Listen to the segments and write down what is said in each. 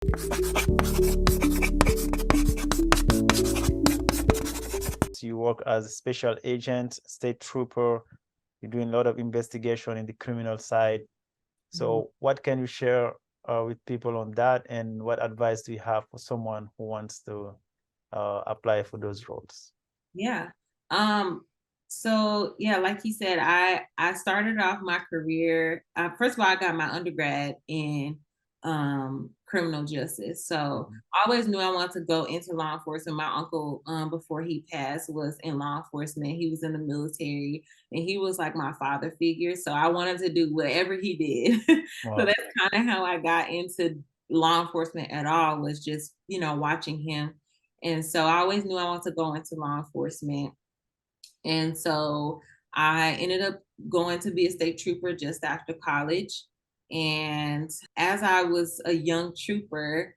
You work as a special agent, state trooper. You're doing a lot of investigation in the criminal side. So what can you share with people on that, and what advice do you have for someone who wants to apply for those roles? Yeah. Um, so yeah, like you said, I started off my career. First of all, I got my undergrad in criminal justice. So Mhm. I always knew I wanted to go into law enforcement. My uncle, before he passed, was in law enforcement. He was in the military and he was like my father figure. So I wanted to do whatever he did. So Wow. that's kind of how I got into law enforcement at all, was just, watching him. And so I always knew I wanted to go into law enforcement. And so I ended up going to be a state trooper just after college. And as I was a young trooper,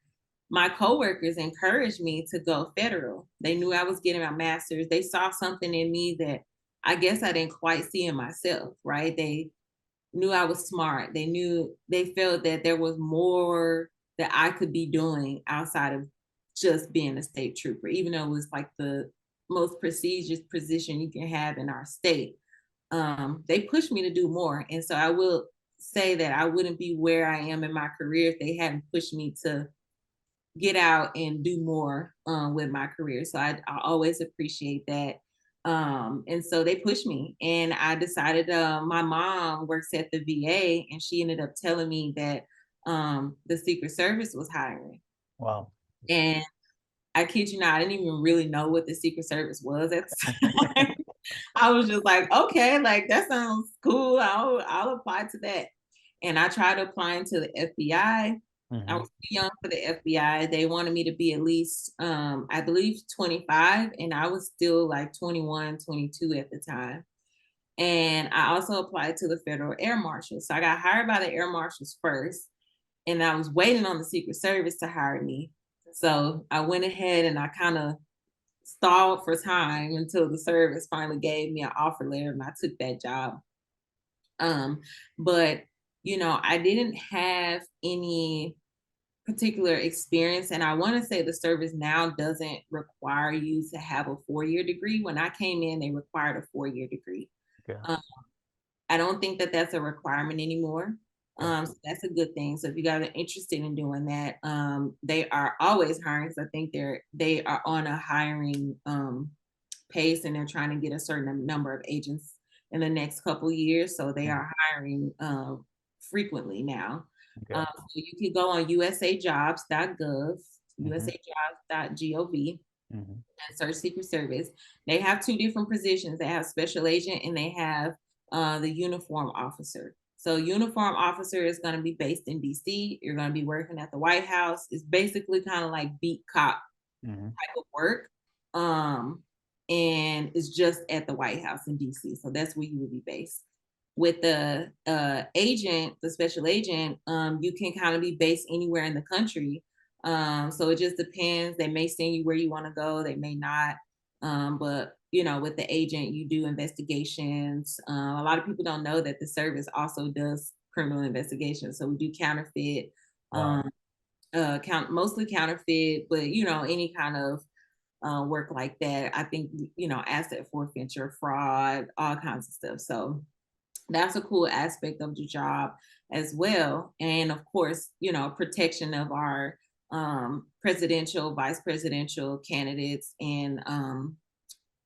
my coworkers encouraged me to go federal. They knew I was getting my master's. They saw something in me that I guess I didn't quite see in myself, right? They knew I was smart. They felt that there was more that I could be doing outside of just being a state trooper, even though it was like the most prestigious position you can have in our state. They pushed me to do more. And so I will say that I wouldn't be where I am in my career if they hadn't pushed me to get out and do more with my career. So I always appreciate that. And so they pushed me, and I decided. My mom works at the VA, and she ended up telling me that the Secret Service was hiring. Wow. And I kid you not, I didn't even really know what the Secret Service was at the time. I was just like, okay, like that sounds cool. I'll apply to that. And I tried applying to the FBI. I Mhm. was too young for the FBI. They wanted me to be at least, I believe, 25, and I was still like 21, 22 at the time. And I also applied to the Federal Air Marshals. So I got hired by the Air Marshals first, and I was waiting on the Secret Service to hire me. So I went ahead and I kind of stalled for time until the service finally gave me an offer letter, and I took that job. Um, but I didn't have any particular experience, and I want to say the service now doesn't require you to have a 4-year degree. When I came in, they required a 4-year degree. Okay. Um, I don't think that that's a requirement anymore. Okay. So that's a good thing. So if you guys are interested in doing that, they are always hiring. Because I think they are on a hiring pace, and they're trying to get a certain number of agents in the next couple years. So they Mhm. are hiring frequently now. Okay. So you can go on usajobs.gov, Mhm. usajobs.gov, Mhm. and search Secret Service. They have two different positions. They have special agent, and they have the uniform officer. So uniform officer is going to be based in DC. You're going to be working at the White House. It's basically kind of like beat cop Mhm. type of work. Um, and it's just at the White House in DC. So that's where you would be based. With the agent, the special agent, you can kind of be based anywhere in the country. So it just depends. They may send you where you want to go, they may not. But with the agent, you do investigations. A lot of people don't know that the service also does criminal investigations. So we do counterfeit, Wow. um, mostly counterfeit, but any kind of work like that. I think asset forfeiture, fraud, all kinds of stuff. So that's a cool aspect of the job as well. And of course, protection of our presidential, vice presidential candidates, and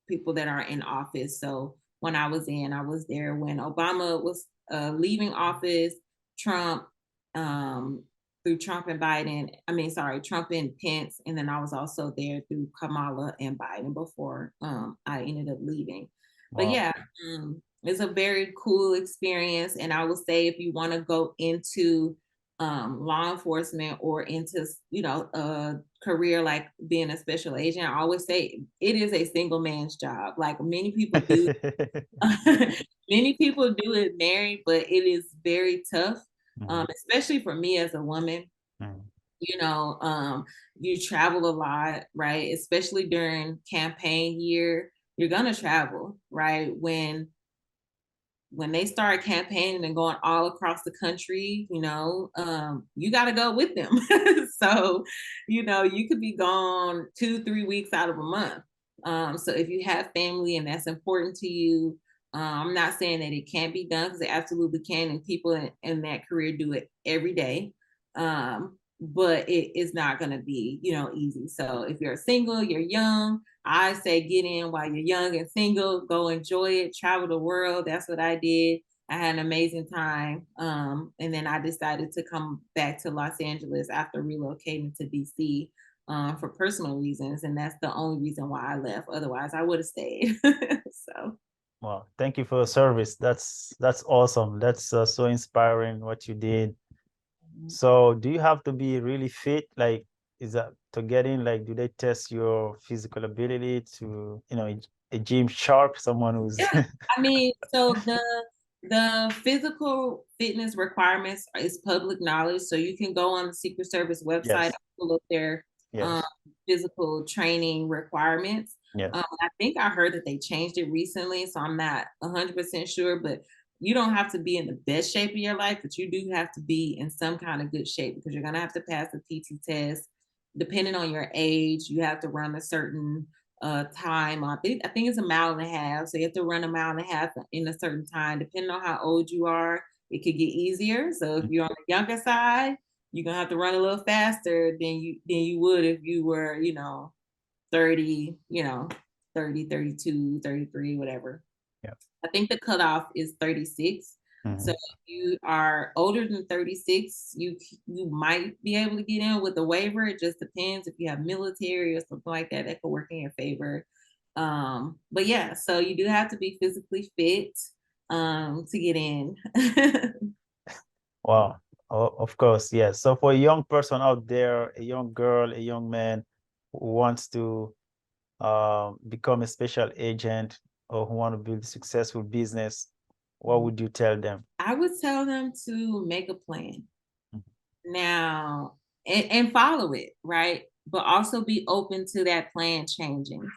people that are in office. So when I was there when Obama was leaving office, Trump, um, through Trump and Biden, I mean, sorry, Trump and Pence. And then I was also there through Kamala and Biden before I ended up leaving. But Wow. yeah, it's a very cool experience. And I would say if you want to go into law enforcement or into, a career like being a special agent, I always say it is a single man's job. Like many people do, many people do it married, but it is very tough, Mhm. especially for me as a woman. Mhm. You know, um, you travel a lot, right? Especially during campaign year, you're gonna travel, right? When when they start campaigning and going all across the country, you got to go with them. So, you could be gone 2-3 weeks out of a month. So if you have family and that's important to you, I'm not saying that it can't be done, because it absolutely can, and people in that career do it every day. But it is not going to be, easy. So if you're single, you're young, I say get in while you're young and single, go enjoy it, travel the world. That's what I did. I had an amazing time. And then I decided to come back to Los Angeles after relocating to DC for personal reasons. And that's the only reason why I left. Otherwise, I would have stayed. So. Well, thank you for your service. That's awesome. That's so inspiring what you did. So do you have to be really fit? Like, is that to get in? Like, do they test your physical ability to, a gym shark, someone who's Yeah, I mean, so the physical fitness requirements is public knowledge. So you can go on the Secret Service website yes, and pull up their yes, physical training requirements. yes. I think I heard that they changed it recently, so I'm not 100% sure, but you don't have to be in the best shape of your life, but you do have to be in some kind of good shape, because you're going to have to pass the PT test. Depending on your age, you have to run a certain time. I think it's a mile and a half. So you have to run a mile and a half in a certain time. Depending on how old you are, it could get easier. So if you're on the younger side, you're gonna have to run a little faster than you would if you were, 30, 30, 32, 33, whatever. Yeah. I think the cutoff is 36. So Mhm. if you are older than 36, you might be able to get in with a waiver. It just depends if you have military or something like that that could work in your favor. But yeah, so you do have to be physically fit to get in. Wow. Of course, yes. So for a young person out there, a young girl, a young man who wants to become a special agent or who want to build a successful business, what would you tell them? I would tell them to make a plan Mhm. now, and follow it, right? But also be open to that plan changing.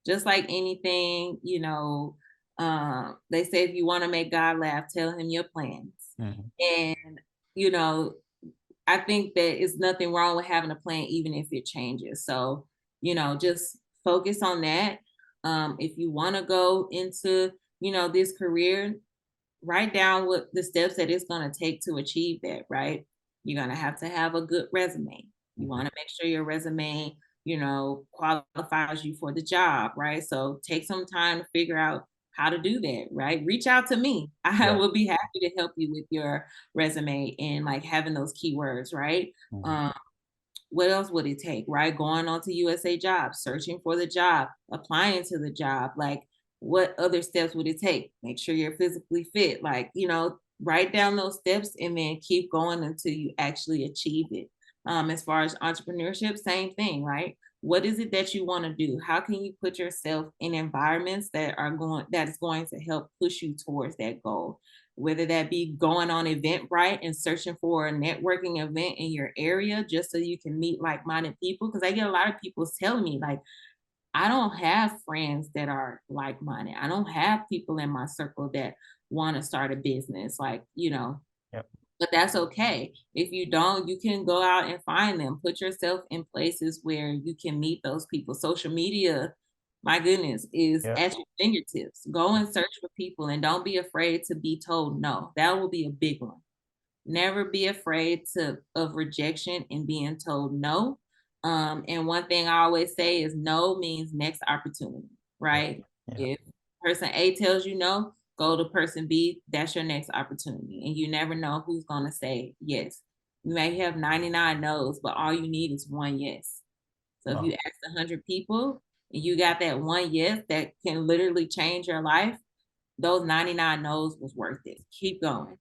Just like anything, they say if you want to make God laugh, tell him your plans. Mhm. And, you know, I think that it's nothing wrong with having a plan, even if it changes. So, just focus on that. If you want to go into, this career, write down what the steps that it's going to take to achieve that, right? You're going to have a good resume. You Mhm. want to make sure your resume, qualifies you for the job, right? So take some time to figure out how to do that, right? Reach out to me. I Yeah. will be happy to help you with your resume and like having those keywords, right? Mhm. Um, what else would it take, right? Going on to USA Jobs, searching for the job, applying to the job. Like, what other steps would it take? Make sure you're physically fit. Like, write down those steps and then keep going until you actually achieve it. As far as entrepreneurship, same thing, right? What is it that you want to do? How can you put yourself in environments that is going to help push you towards that goal? Whether that be going on Eventbrite and searching for a networking event in your area just so you can meet like-minded people. Because I get a lot of people telling me, like, I don't have friends that are like-minded. I don't have people in my circle that want to start a business, Yep. but that's okay. If you don't, you can go out and find them. Put yourself in places where you can meet those people. Social media, my goodness, is Yeah. at your fingertips. Go and search for people and don't be afraid to be told no. That will be a big one. Never be afraid of rejection and being told no. And one thing I always say is no means next opportunity, Yeah. right? Yeah. If person A tells you no, go to person B, that's your next opportunity. And you never know who's going to say yes. You may have 99 no's, but all you need is one yes. So if you Wow. ask 100 people and you got that one yes that can literally change your life, those 99 no's was worth it. Keep going.